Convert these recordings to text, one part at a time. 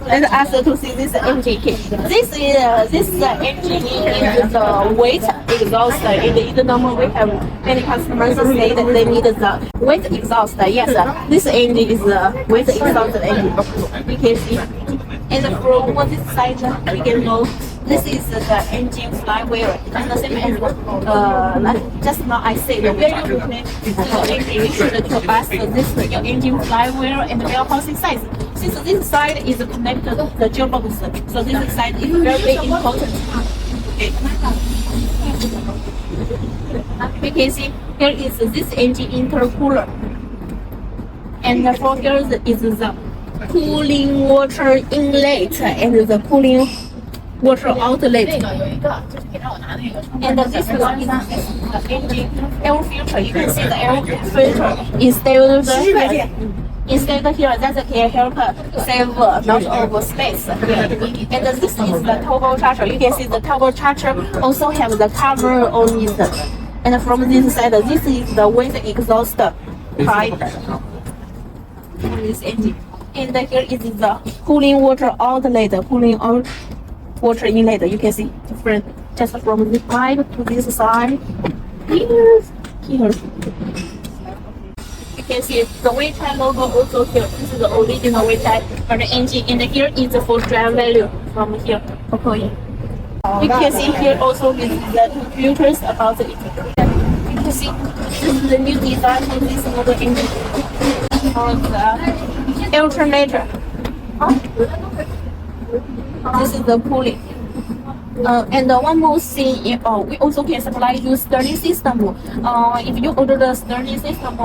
Let us to see this engine. This engine is the weight exhaust. It is normal. We have many customers say that they need the weight exhaust. Yes, this engine is the weight exhaust engine. You can see. And from this side, we can know this is the engine flywheel. And the same as like just now I said, where you connect the engine, you should adjust this your engine flywheel and wheel housing size. Since this side is connected to the gearbox, so this side is very important. Okay. We can see here is this engine intercooler, and for here is the cooling water inlet and the cooling water outlet. And this one is the engine air filter. You can see the air filter instead here that can help save lot of space. And this is the turbocharger. You can see the turbocharger also have the cover on it. And from this side, this is the weight exhaust pipe for this engine. And here is the cooling water outlet, cooling water inlet. You can see different just from this pipe to this side. Here. You can see the Weichai logo also here. This is the original Weichai for the engine, and here is the full drive value from here. Okay. You can see here also with the filters about it. You can see this is the new design for this model engine. For the alternator. This is the cooling. And one more thing, we also can supply you stirring system. If you order the stirring system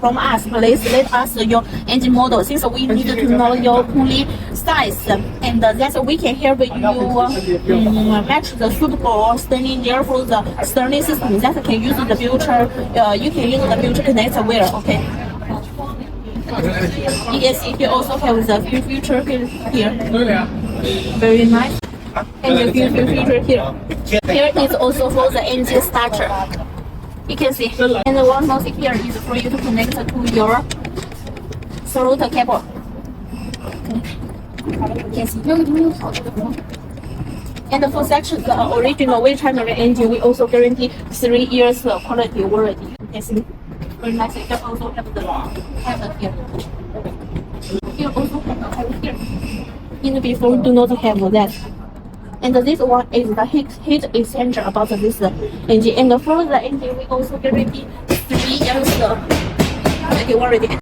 from us, please let us your engine model, since we need to know your pulley size, and that we can help you match the suitable stirring gear for the stirring system. That can use the filter. You can use the filter connector wheel. Okay. You can see here also have the filter here. Very nice. And the filter here. Here is also for the engine starter. You can see. And one more thing here is for you to connect to your throat cable. You can see. And for such the original Weichai marine engine, we also guarantee 3 years quality warranty. You can see. Very nice. You can also have the habit here. Here also have the habit here. In before, do not have that. And this one is the heat exchanger about this engine. And for the engine, we also guarantee 3 years warranty.